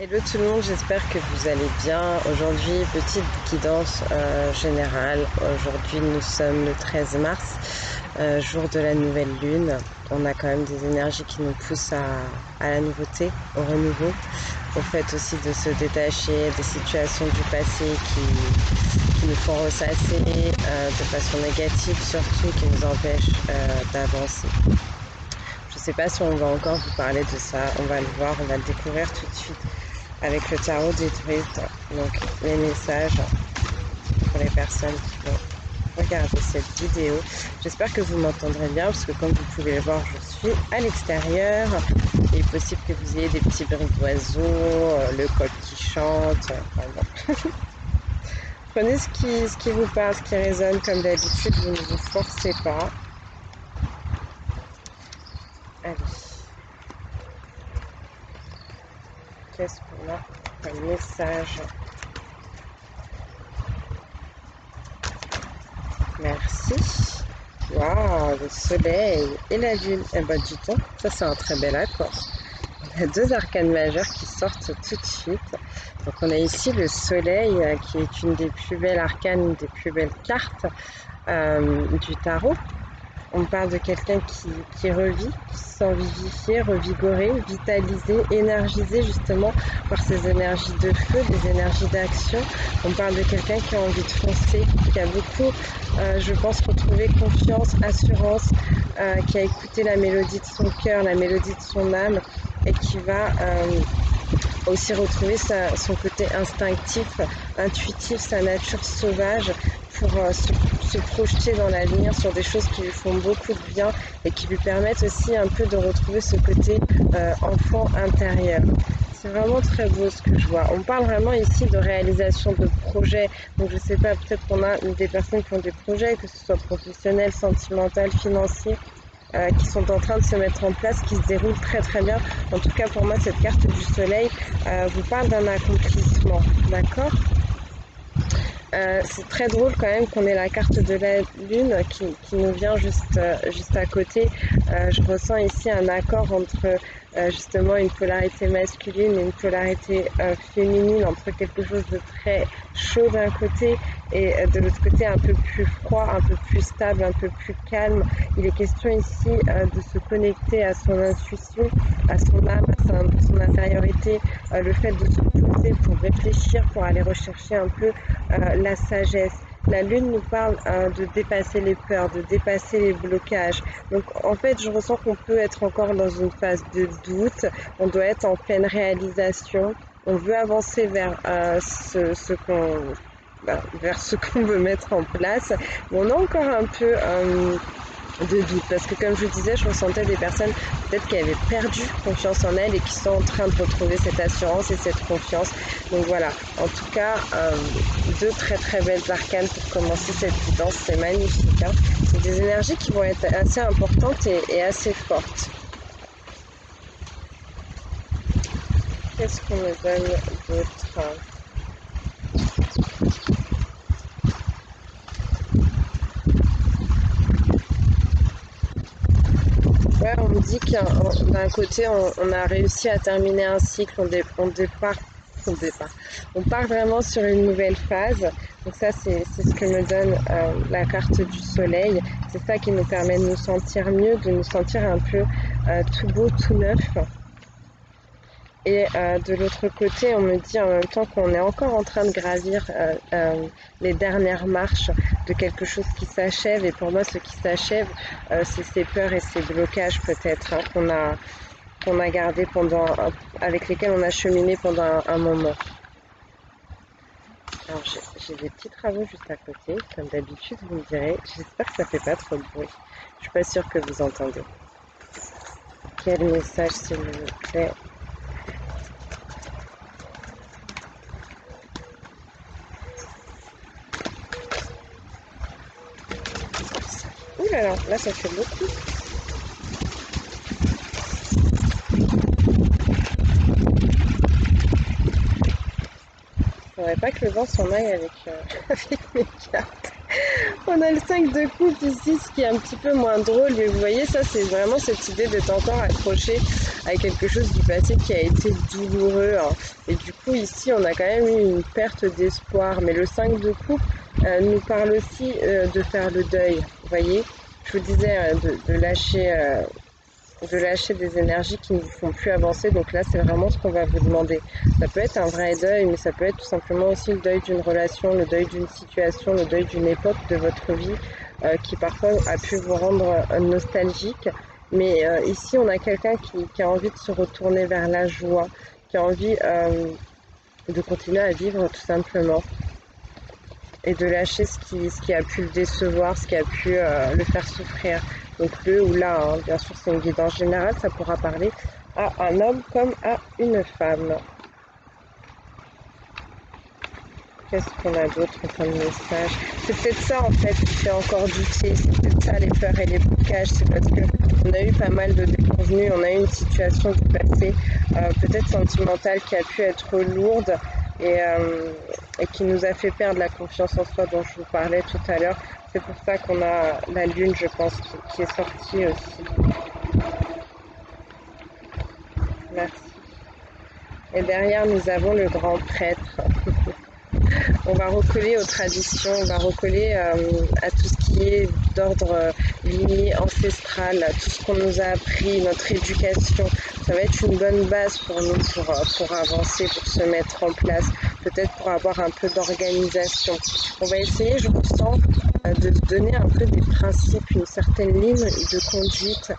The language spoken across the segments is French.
Hello tout le monde, j'espère que vous allez bien. Aujourd'hui, petite guidance générale. Aujourd'hui, nous sommes le 13 mars, jour de la nouvelle lune. On a quand même des énergies qui nous poussent à la nouveauté, au renouveau, au fait aussi de se détacher des situations du passé qui nous font ressasser de façon négative, surtout qui nous empêchent d'avancer. Je ne sais pas si on va encore vous parler de ça, on va le voir, on va le découvrir tout de suite avec le tarot des druides. Donc les messages pour les personnes qui vont regarder cette vidéo. J'espère que vous m'entendrez bien parce que comme vous pouvez le voir, je suis à l'extérieur. Il est possible que vous ayez des petits bruits d'oiseaux, le coq qui chante. Enfin, bon. Prenez ce qui vous parle, ce qui résonne comme d'habitude, vous ne vous forcez pas. Allez. Qu'est-ce qu'on a comme message? Merci. Waouh, le soleil et la lune. Eh ben, dis donc, ça c'est un très bel accord. On a deux arcanes majeures qui sortent tout de suite. Donc on a ici le soleil qui est une des plus belles arcanes, une des plus belles cartes du tarot. On parle de quelqu'un qui revit, qui se sent vivifié, revigoré, vitalisé, énergisé justement par ces énergies de feu, des énergies d'action. On parle de quelqu'un qui a envie de foncer, qui a beaucoup, je pense, retrouvé confiance, assurance, qui a écouté la mélodie de son cœur, la mélodie de son âme et qui va aussi retrouver son côté instinctif, intuitif, sa nature sauvage pour se projeter dans l'avenir sur des choses qui lui font beaucoup de bien et qui lui permettent aussi un peu de retrouver ce côté enfant intérieur. C'est vraiment très beau ce que je vois. On parle vraiment ici de réalisation de projets. Donc je sais pas, peut-être qu'on a des personnes qui ont des projets, que ce soit professionnels, sentimentaux, financiers, qui sont en train de se mettre en place, qui se déroulent très très bien. En tout cas pour moi cette carte du soleil vous parle d'un accomplissement, d'accord? C'est très drôle quand même qu'on ait la carte de la lune qui nous vient juste à côté. Je ressens ici un accord entre justement une polarité masculine et une polarité féminine, entre quelque chose de très chaud d'un côté et de l'autre côté un peu plus froid, un peu plus stable, un peu plus calme. Il est question ici de se connecter à son intuition, à son âme, à son intériorité, le fait de se poser pour réfléchir, pour aller rechercher un peu la sagesse. La lune nous parle de dépasser les peurs, de dépasser les blocages. Donc en fait, je ressens qu'on peut être encore dans une phase de doute. On doit être en pleine réalisation. On veut avancer vers vers ce qu'on veut mettre en place. Mais on a encore un peu de doute parce que comme je vous disais, je ressentais des personnes peut-être qui avaient perdu confiance en elles et qui sont en train de retrouver cette assurance et cette confiance. Donc voilà, en tout cas deux très très belles arcanes pour commencer cette guidance, c'est magnifique, hein. C'est des énergies qui vont être assez importantes et assez fortes. Qu'est-ce qu'on me donne d'autre? Ouais, on me dit que d'un côté, on a réussi à terminer un cycle, on part vraiment sur une nouvelle phase. Donc ça, c'est ce que me donne la carte du soleil. C'est ça qui nous permet de nous sentir mieux, de nous sentir un peu tout beau, tout neuf. Et de l'autre côté, on me dit en même temps qu'on est encore en train de gravir les dernières marches de quelque chose qui s'achève. Et pour moi, ce qui s'achève, c'est ces peurs et ces blocages peut-être, hein, qu'on a gardés avec lesquels on a cheminé pendant un moment. Alors j'ai des petits travaux juste à côté, comme d'habitude, vous me direz. J'espère que ça fait pas trop de bruit. Je suis pas sûre que vous entendez. Quel message, s'il vous plaît? Ouh là, ça fait beaucoup. Faudrait pas que le vent s'en aille avec, avec mes cartes. On a le 5 de coupe ici, ce qui est un petit peu moins drôle, mais vous voyez, ça c'est vraiment cette idée d'être encore accroché à quelque chose du passé qui a été douloureux, hein. Et du coup, ici, on a quand même eu une perte d'espoir, mais le 5 de coupe nous parle aussi de faire le deuil, vous voyez. Je vous disais de lâcher des énergies qui ne vous font plus avancer. Donc là, c'est vraiment ce qu'on va vous demander. Ça peut être un vrai deuil, mais ça peut être tout simplement aussi le deuil d'une relation, le deuil d'une situation, le deuil d'une époque de votre vie qui parfois a pu vous rendre nostalgique. Mais ici, on a quelqu'un qui a envie de se retourner vers la joie, qui a envie de continuer à vivre tout simplement et de lâcher ce qui a pu le décevoir, ce qui a pu le faire souffrir. Donc le ou la, hein, bien sûr c'est une guide en général, ça pourra parler à un homme comme à une femme. Qu'est-ce qu'on a d'autre comme message? C'est peut-être ça en fait qui fait encore douter, c'est peut-être ça les peurs et les blocages, c'est parce que on a eu pas mal de déconvenus, on a eu une situation du passé, peut-être sentimentale qui a pu être lourde et, euh, et qui nous a fait perdre la confiance en soi dont je vous parlais tout à l'heure. C'est pour ça qu'on a la lune, je pense, qui est sortie aussi. Merci. Et derrière, nous avons le grand prêtre. On va recoller aux traditions, on va recoller à tout ce qui est d'ordre lignée ancestrale, tout ce qu'on nous a appris, notre éducation. Ça va être une bonne base pour nous pour avancer, pour se mettre en place, peut-être pour avoir un peu d'organisation. On va essayer, je ressens, de donner un peu des principes, une certaine ligne de conduite.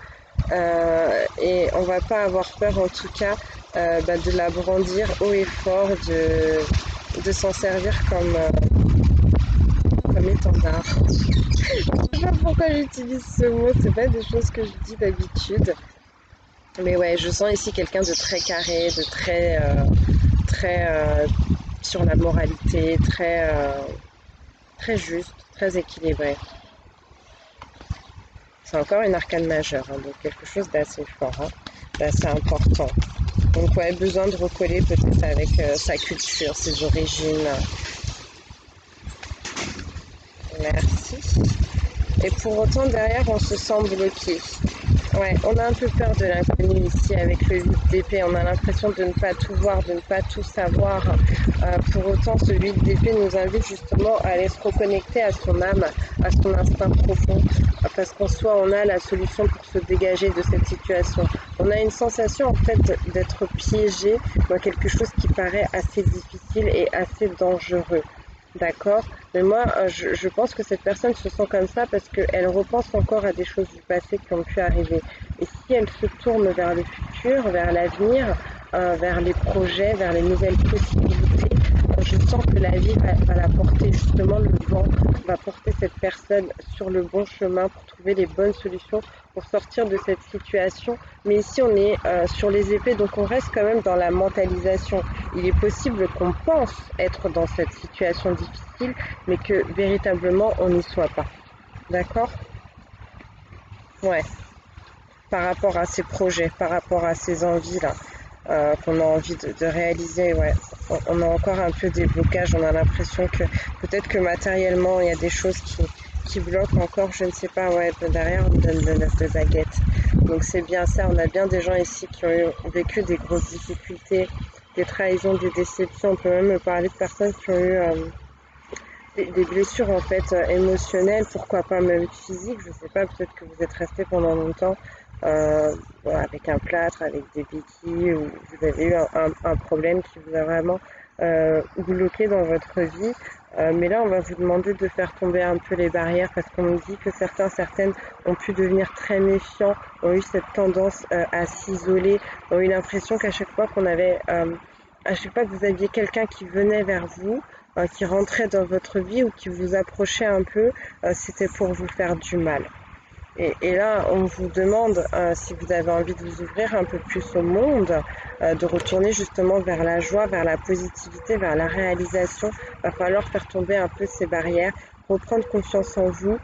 Et on va pas avoir peur en tout cas de la brandir haut et fort, de s'en servir comme étendard. Je sais pas pourquoi j'utilise ce mot, c'est pas des choses que je dis d'habitude. Mais ouais, je sens ici quelqu'un de très carré, de très sur la moralité, très juste, très équilibré. C'est encore une arcane majeure, hein, donc quelque chose d'assez fort, hein, d'assez important. Donc ouais, besoin de recoller peut-être avec sa culture, ses origines. Merci. Et pour autant, derrière, on se sent bloqué. Ouais, on a un peu peur de l'inconnu ici avec le 8 d'épée. On a l'impression de ne pas tout voir, de ne pas tout savoir. Pour autant, ce 8 d'épée nous invite justement à aller se reconnecter à son âme, à son instinct profond. Parce qu'en soi, on a la solution pour se dégager de cette situation. On a une sensation en fait d'être piégé dans quelque chose qui paraît assez difficile et assez dangereux. D'accord? Mais moi, je pense que cette personne se sent comme ça parce qu'elle repense encore à des choses du passé qui ont pu arriver. Et si elle se tourne vers le futur, vers l'avenir, vers les projets, vers les nouvelles possibilités, je sens que la vie va la porter, justement, le vent va porter cette personne sur le bon chemin pour trouver les bonnes solutions pour sortir de cette situation. Mais ici, on est sur les épées, donc on reste quand même dans la mentalisation. Il est possible qu'on pense être dans cette situation difficile, mais que véritablement on n'y soit pas. D'accord? Ouais. Par rapport à ces projets, par rapport à ces envies-là qu'on a envie de réaliser, ouais. On a encore un peu des blocages, on a l'impression que peut-être que matériellement il y a des choses qui bloquent encore, je ne sais pas, ouais, derrière on donne le 9 de baguette. Donc c'est bien ça, on a bien des gens ici qui ont vécu des grosses difficultés, des trahisons, des déceptions, on peut même parler de personnes qui ont eu des blessures en fait émotionnelles, pourquoi pas même physiques, je sais pas, peut-être que vous êtes resté pendant longtemps voilà, avec un plâtre, avec des béquilles, ou vous avez eu un problème qui vous a vraiment bloqué dans votre vie. Mais là, on va vous demander de faire tomber un peu les barrières parce qu'on nous dit que certaines ont pu devenir très méfiants, ont eu cette tendance à s'isoler, ont eu l'impression qu'à chaque fois à chaque fois que vous aviez quelqu'un qui venait vers vous, qui rentrait dans votre vie ou qui vous approchait un peu, c'était pour vous faire du mal. Et là, on vous demande, si vous avez envie de vous ouvrir un peu plus au monde, de retourner justement vers la joie, vers la positivité, vers la réalisation. Il va falloir faire tomber un peu ces barrières, reprendre confiance en vous,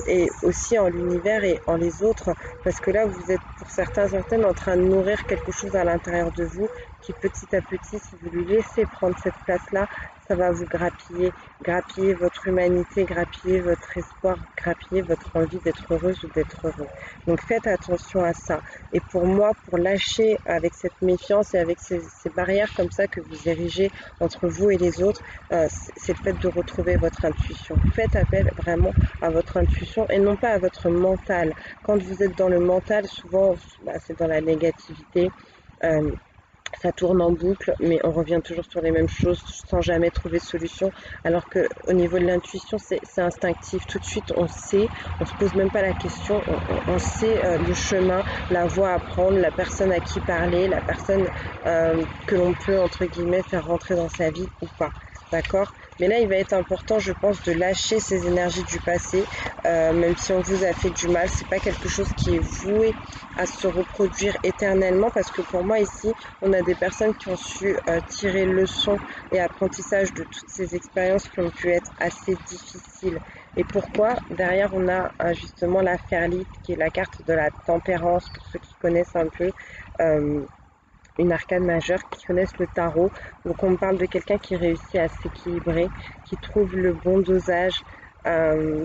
et aussi en l'univers et en les autres, parce que là, vous êtes pour certains, certaines en train de nourrir quelque chose à l'intérieur de vous qui petit à petit, si vous lui laissez prendre cette place-là, ça va vous grappiller, grappiller votre humanité, grappiller votre espoir, grappiller votre envie d'être heureuse ou d'être heureux. Donc faites attention à ça. Et pour moi, pour lâcher avec cette méfiance et avec ces barrières comme ça que vous érigez entre vous et les autres, c'est le fait de retrouver votre intuition. Faites appel vraiment à votre intuition et non pas à votre mental. Quand vous êtes dans le mental, souvent, c'est dans la négativité. Euh, Ça tourne en boucle, mais on revient toujours sur les mêmes choses sans jamais trouver de solution. Alors que au niveau de l'intuition, c'est instinctif. Tout de suite, on sait, on se pose même pas la question, on sait le chemin, la voie à prendre, la personne à qui parler, la personne que l'on peut, entre guillemets, faire rentrer dans sa vie ou pas. D'accord? Mais là, il va être important, je pense, de lâcher ces énergies du passé, même si on vous a fait du mal. C'est pas quelque chose qui est voué à se reproduire éternellement, parce que pour moi ici, on a des personnes qui ont su tirer leçon et apprentissage de toutes ces expériences qui ont pu être assez difficiles. Et pourquoi? Derrière, on a justement la Ferlite, qui est la carte de la tempérance, pour ceux qui connaissent un peu. Euh, une arcane majeure, qui connaissent le tarot. Donc on parle de quelqu'un qui réussit à s'équilibrer, qui trouve le bon dosage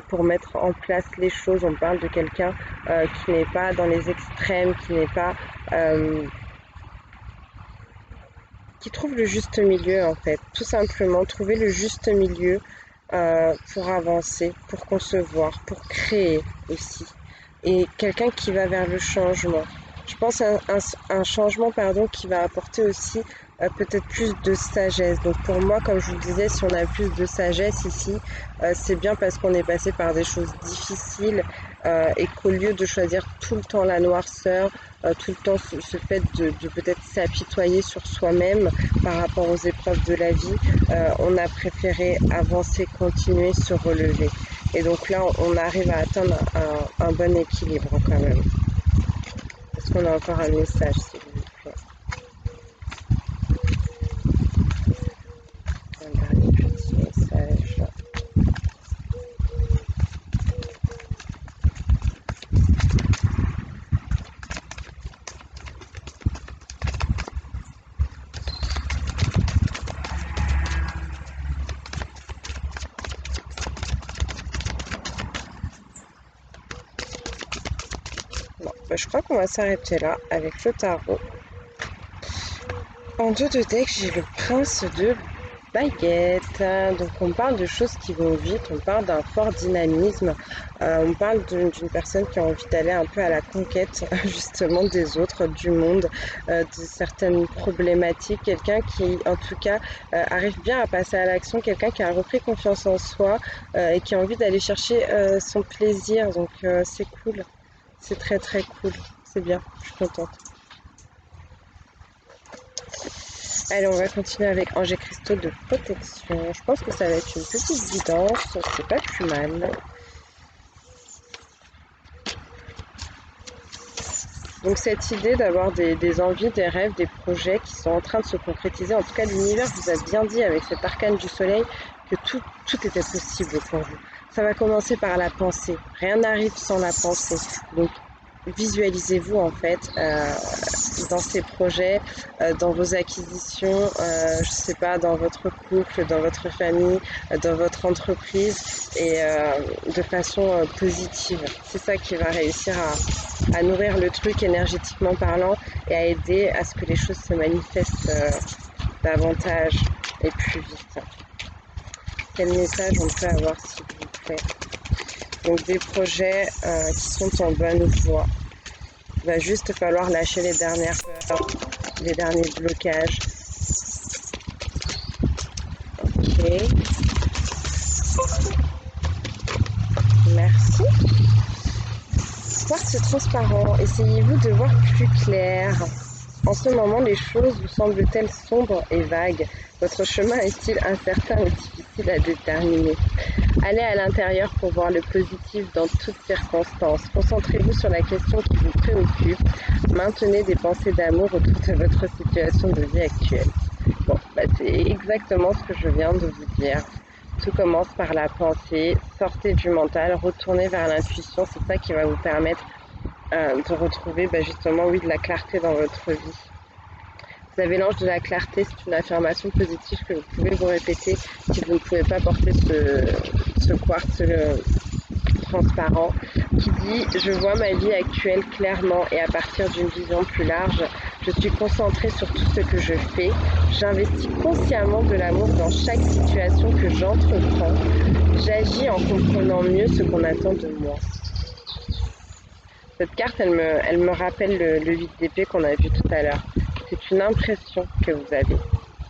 pour mettre en place les choses. On parle de quelqu'un qui n'est pas dans les extrêmes, qui n'est pas... qui trouve le juste milieu en fait. Tout simplement, trouver le juste milieu pour avancer, pour concevoir, pour créer aussi. Et quelqu'un qui va vers le changement. Je pense à un changement pardon, qui va apporter aussi peut-être plus de sagesse. Donc pour moi, comme je vous disais, si on a plus de sagesse ici, c'est bien parce qu'on est passé par des choses difficiles et qu'au lieu de choisir tout le temps la noirceur, tout le temps ce fait de peut-être s'apitoyer sur soi-même par rapport aux épreuves de la vie, on a préféré avancer, continuer, se relever. Et donc là, on arrive à atteindre un bon équilibre quand même. Est-ce qu'on a encore un message, s'il vous plaît? Un dernier petit message. Bon, je crois qu'on va s'arrêter là avec le tarot. En dos de deck, j'ai le prince de baguette. Donc on parle de choses qui vont vite, on parle d'un fort dynamisme, on parle d'une personne qui a envie d'aller un peu à la conquête justement des autres, du monde, de certaines problématiques, quelqu'un qui en tout cas arrive bien à passer à l'action, quelqu'un qui a repris confiance en soi et qui a envie d'aller chercher son plaisir. Donc c'est cool, c'est très très cool, c'est bien, je suis contente. Allez, on va continuer avec Anges et Cristaux de protection. Je pense que ça va être une petite guidance, c'est pas plus mal. Donc cette idée d'avoir des envies, des rêves, des projets qui sont en train de se concrétiser, en tout cas l'univers vous a bien dit avec cet arcane du soleil que tout était possible pour vous. Ça va commencer par la pensée, rien n'arrive sans la pensée. Donc visualisez-vous en fait dans ces projets, dans vos acquisitions, je sais pas, dans votre couple, dans votre famille, dans votre entreprise et de façon positive. C'est ça qui va réussir à nourrir le truc énergétiquement parlant et à aider à ce que les choses se manifestent davantage et plus vite. Quel message on peut avoir s'il vous plaît? Donc des projets qui sont en bonne voie. Il va juste falloir lâcher les dernières peurs, les derniers blocages. Ok. Merci. Quartz transparent, essayez-vous de voir plus clair. En ce moment, les choses vous semblent-elles sombres et vagues? Votre chemin est-il incertain ou difficile à déterminer? Allez à l'intérieur pour voir le positif dans toutes circonstances. Concentrez-vous sur la question qui vous préoccupe. Maintenez des pensées d'amour autour de votre situation de vie actuelle. Bon, c'est exactement ce que je viens de vous dire. Tout commence par la pensée, sortez du mental, retournez vers l'intuition, c'est ça qui va vous permettre de retrouver justement, oui, de la clarté dans votre vie. Vous avez l'ange de la clarté, c'est une affirmation positive que vous pouvez vous répéter si vous ne pouvez pas porter ce quartz transparent, qui dit: je vois ma vie actuelle clairement et à partir d'une vision plus large, je suis concentrée sur tout ce que je fais, j'investis consciemment de l'amour dans chaque situation que j'entreprends, j'agis en comprenant mieux ce qu'on attend de moi. Cette carte, elle me rappelle le 8 d'épée qu'on a vu tout à l'heure. C'est une impression que vous avez.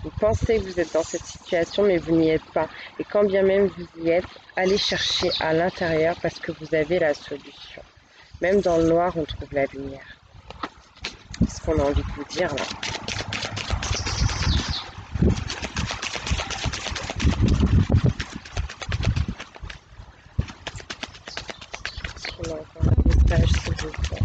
Vous pensez que vous êtes dans cette situation, mais vous n'y êtes pas. Et quand bien même vous y êtes, allez chercher à l'intérieur parce que vous avez la solution. Même dans le noir, on trouve la lumière. C'est ce qu'on a envie de vous dire là. On a encore un message, s'il vous plaît.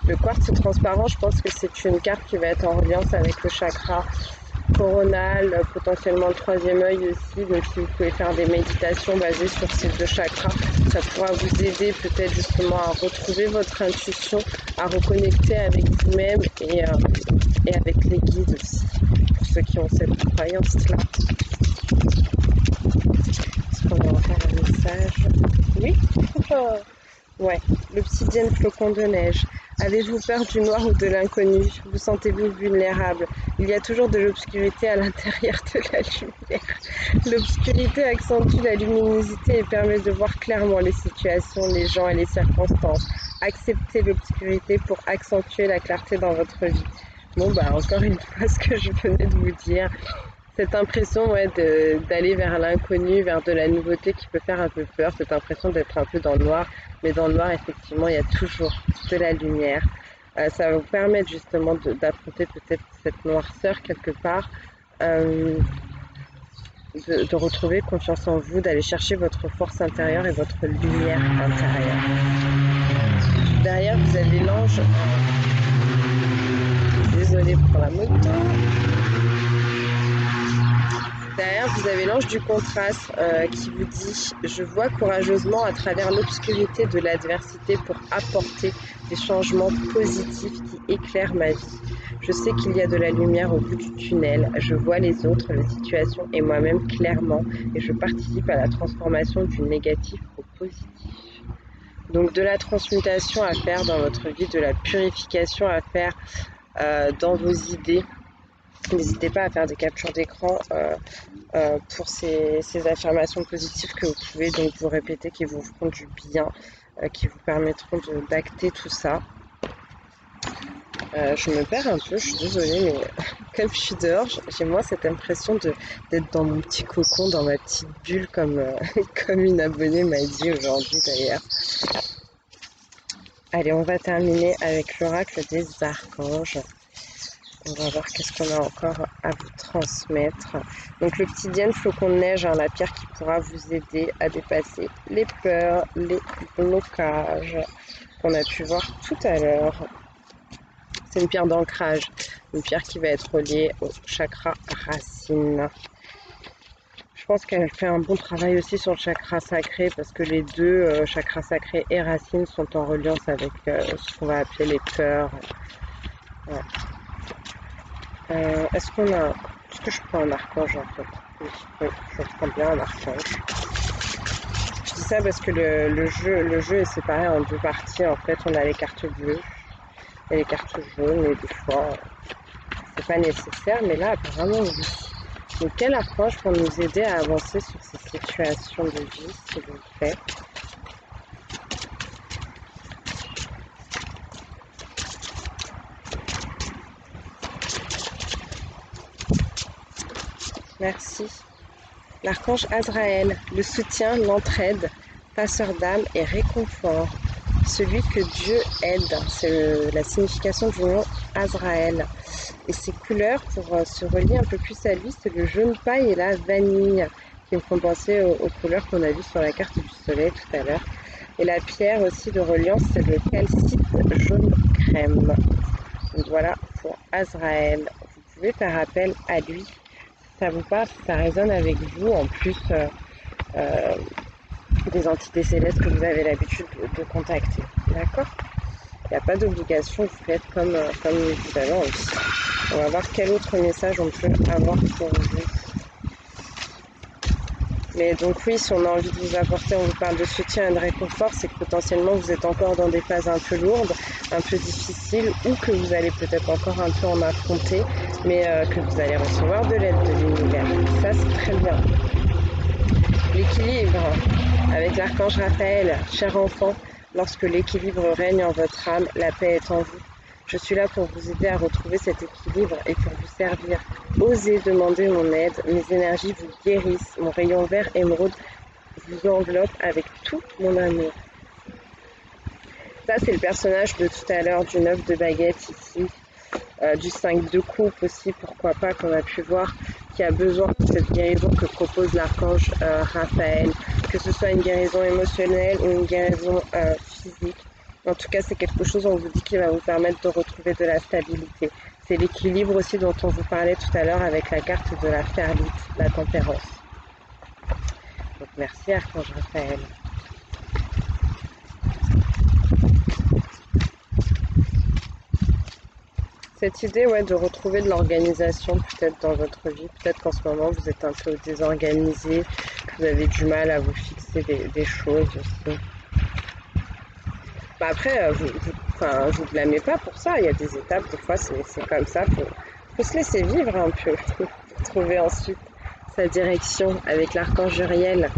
Le quartz transparent, je pense que c'est une carte qui va être en reliance avec le chakra coronal, potentiellement le troisième œil aussi. Donc si vous pouvez faire des méditations basées sur ces deux chakras, ça pourra vous aider peut-être justement à retrouver votre intuition, à reconnecter avec vous-même et avec les guides aussi, pour ceux qui ont cette croyance-là. Est-ce qu'on a encore un message? Oui. Ouais, l'obsidienne flocon de neige. Avez-vous peur du noir ou de l'inconnu? Vous sentez-vous vulnérable? Il y a toujours de l'obscurité à l'intérieur de la lumière. L'obscurité accentue la luminosité et permet de voir clairement les situations, les gens et les circonstances. Acceptez l'obscurité pour accentuer la clarté dans votre vie. Bon, encore une fois, ce que je venais de vous dire. Cette impression d'aller vers l'inconnu, vers de la nouveauté qui peut faire un peu peur, cette impression d'être un peu dans le noir, mais dans le noir, effectivement, il y a toujours de la lumière. Ça va vous permettre justement d'affronter peut-être cette noirceur quelque part, de retrouver confiance en vous, d'aller chercher votre force intérieure et votre lumière intérieure. Derrière, vous avez l'ange. Désolée pour la moto. Derrière, vous avez l'ange du contraste qui vous dit: je vois courageusement à travers l'obscurité de l'adversité pour apporter des changements positifs qui éclairent ma vie. Je sais qu'il y a de la lumière au bout du tunnel. Je vois les autres, les situations et moi-même clairement et je participe à la transformation du négatif au positif. Donc de la transmutation à faire dans votre vie, de la purification à faire dans vos idées. N'hésitez pas à faire des captures d'écran pour ces affirmations positives que vous pouvez donc vous répéter, qui vous feront du bien, qui vous permettront d'acter tout ça. Je me perds un peu, je suis désolée, mais comme je suis dehors, j'ai moins cette impression d'être dans mon petit cocon, dans ma petite bulle, comme une abonnée m'a dit aujourd'hui d'ailleurs. Allez, on va terminer avec l'oracle des archanges. On va voir qu'est-ce qu'on a encore à vous transmettre. Donc l'obsidienne flocon de neige, la pierre qui pourra vous aider à dépasser les peurs, les blocages qu'on a pu voir tout à l'heure. C'est une pierre d'ancrage, une pierre qui va être reliée au chakra racine. Je pense qu'elle fait un bon travail aussi sur le chakra sacré parce que les deux, chakras sacrés et racines, sont en reliance avec ce qu'on va appeler les peurs. Ouais. Est-ce que je prends un archange en fait? Oui, je prends bien un archange. Je dis ça parce que le jeu est séparé en deux parties. En fait, on a les cartes bleues et les cartes jaunes, et des fois, c'est pas nécessaire, mais là, apparemment, oui. Donc, quel archange pour nous aider à avancer sur ces situations de vie, s'il vous plaît? Merci. L'archange Azraël, le soutien, l'entraide, passeur d'âme et réconfort. Celui que Dieu aide, c'est la signification du nom Azraël. Et ses couleurs, pour se relier un peu plus à lui, c'est le jaune paille et la vanille, qui me font penser aux couleurs qu'on a vues sur la carte du soleil tout à l'heure. Et la pierre aussi de reliance, c'est le calcite jaune crème. Donc voilà pour Azraël. Vous pouvez faire appel à lui ça vous parle, si ça résonne avec vous, en plus euh, des entités célestes que vous avez l'habitude de contacter. D'accord? Il n'y a pas d'obligation, vous faites comme vous avez envie. On va voir quel autre message on peut avoir pour vous. Mais donc oui, si on a envie de vous apporter, on vous parle de soutien et de réconfort, c'est que potentiellement vous êtes encore dans des phases un peu lourdes, un peu difficiles, ou que vous allez peut-être encore un peu en affronter, mais que vous allez recevoir de l'aide de l'univers. Ça, c'est très bien. L'équilibre avec l'archange Raphaël, cher enfant, lorsque l'équilibre règne en votre âme, la paix est en vous. Je suis là pour vous aider à retrouver cet équilibre et pour vous servir. Osez demander mon aide, mes énergies vous guérissent, mon rayon vert émeraude vous enveloppe avec tout mon amour. Ça, c'est le personnage de tout à l'heure du 9 de baguette ici, du 5 de coupe aussi, pourquoi pas, qu'on a pu voir, qui a besoin de cette guérison que propose l'archange Raphaël, que ce soit une guérison émotionnelle ou une guérison physique. En tout cas, c'est quelque chose, on vous dit, qui va vous permettre de retrouver de la stabilité. C'est l'équilibre aussi dont on vous parlait tout à l'heure avec la carte de la ferlite, la tempérance. Donc merci Archange Raphaël. Cette idée, ouais, de retrouver de l'organisation peut-être dans votre vie, peut-être qu'en ce moment vous êtes un peu désorganisé, que vous avez du mal à vous fixer des choses aussi. Bah après, vous blâmez pas pour ça, il y a des étapes, des fois c'est comme ça, faut se laisser vivre un peu, trouver ensuite sa direction avec l'archange Uriel.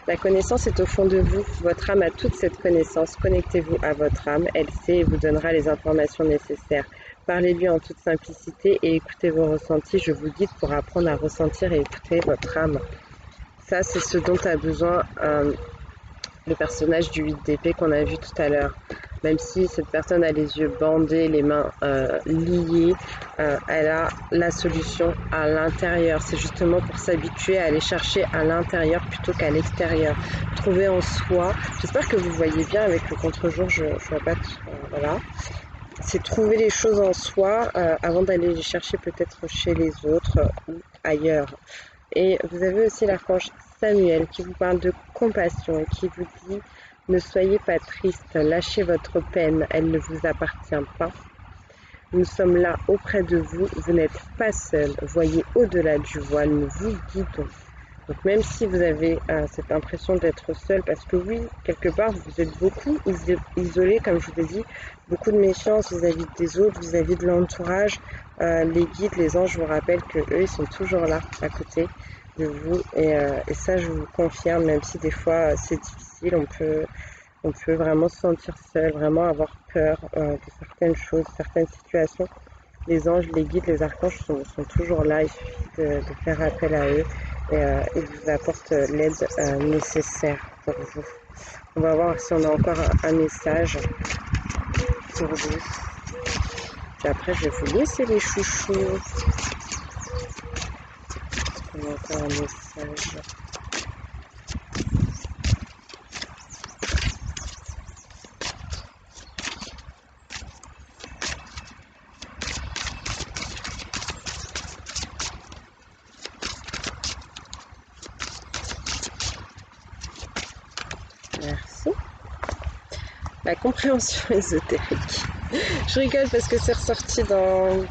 La connaissance est au fond de vous, votre âme a toute cette connaissance, connectez-vous à votre âme, elle sait et vous donnera les informations nécessaires. Parlez-lui en toute simplicité et écoutez vos ressentis, je vous guide pour apprendre à ressentir et écouter votre âme. Ça, c'est ce dont a besoin le personnage du 8 d'épée qu'on a vu tout à l'heure. Même si cette personne a les yeux bandés, les mains liées, elle a la solution à l'intérieur. C'est justement pour s'habituer à aller chercher à l'intérieur plutôt qu'à l'extérieur. Trouver en soi, j'espère que vous voyez bien avec le contre-jour, je vois pas tout, voilà. C'est trouver les choses en soi avant d'aller les chercher peut-être chez les autres ou ailleurs. Et vous avez aussi l'archange Samuel qui vous parle de compassion et qui vous dit ne soyez pas triste, lâchez votre peine, elle ne vous appartient pas. Nous sommes là auprès de vous, vous n'êtes pas seul, voyez au-delà du voile, nous vous guidons. Donc même si vous avez cette impression d'être seul, parce que oui, quelque part, vous êtes beaucoup isolés, comme je vous ai dit, beaucoup de méfiance vis-à-vis des autres, vis-à-vis de l'entourage. Les guides, les anges vous rappellent que eux, ils sont toujours là, à côté de vous. Et ça, je vous confirme, même si des fois, c'est difficile, on peut vraiment se sentir seul, vraiment avoir peur de certaines choses, certaines situations. Les anges, les guides, les archanges sont toujours là, il suffit de faire appel à eux et ils vous apportent l'aide nécessaire pour vous. On va voir si on a encore un message pour vous. Puis après, je vais vous laisser les chouchous. On a encore un message. Merci. La compréhension ésotérique. Je rigole parce que c'est ressorti dans...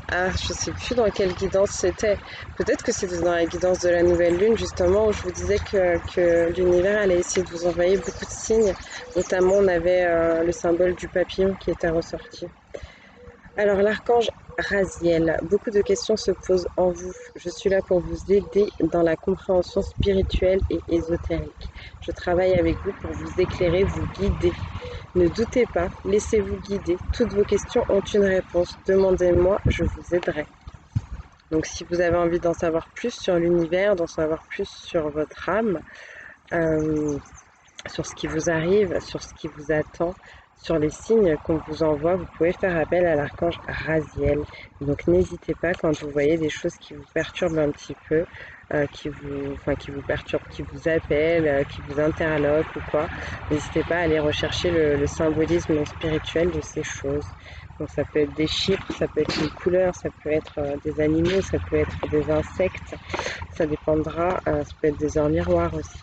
Ah, je sais plus dans quelle guidance c'était. Peut-être que c'était dans la guidance de la nouvelle lune, justement, où je vous disais que l'univers allait essayer de vous envoyer beaucoup de signes. Notamment, on avait le symbole du papillon qui était ressorti. Alors, l'archange Raziel, beaucoup de questions se posent en vous. Je suis là pour vous aider dans la compréhension spirituelle et ésotérique. Je travaille avec vous pour vous éclairer, vous guider. Ne doutez pas, laissez-vous guider. Toutes vos questions ont une réponse. Demandez-moi, je vous aiderai. Donc si vous avez envie d'en savoir plus sur l'univers, d'en savoir plus sur votre âme, sur ce qui vous arrive, sur ce qui vous attend, sur les signes qu'on vous envoie, vous pouvez faire appel à l'archange Raziel. Donc n'hésitez pas quand vous voyez des choses qui vous perturbent un petit peu, qui vous perturbent, qui vous appellent, qui vous interloquent ou quoi. N'hésitez pas à aller rechercher le symbolisme spirituel de ces choses. Donc ça peut être des chiffres, ça peut être une couleur, ça peut être des animaux, ça peut être des insectes, ça dépendra, ça peut être des heures miroirs aussi.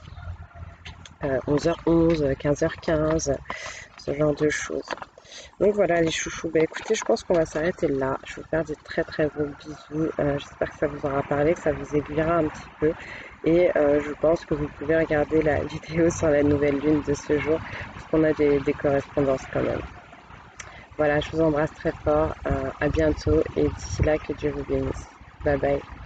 11h11, 15h15, ce genre de choses. Donc voilà les chouchous, bah écoutez, je pense qu'on va s'arrêter là. Je vous faire des très très gros bisous. J'espère que ça vous aura parlé, que ça vous aiguillera un petit peu. Et je pense que vous pouvez regarder la vidéo sur la nouvelle lune de ce jour, parce qu'on a des correspondances quand même. Voilà, je vous embrasse très fort, à bientôt et d'ici là, que Dieu vous bénisse. Bye bye.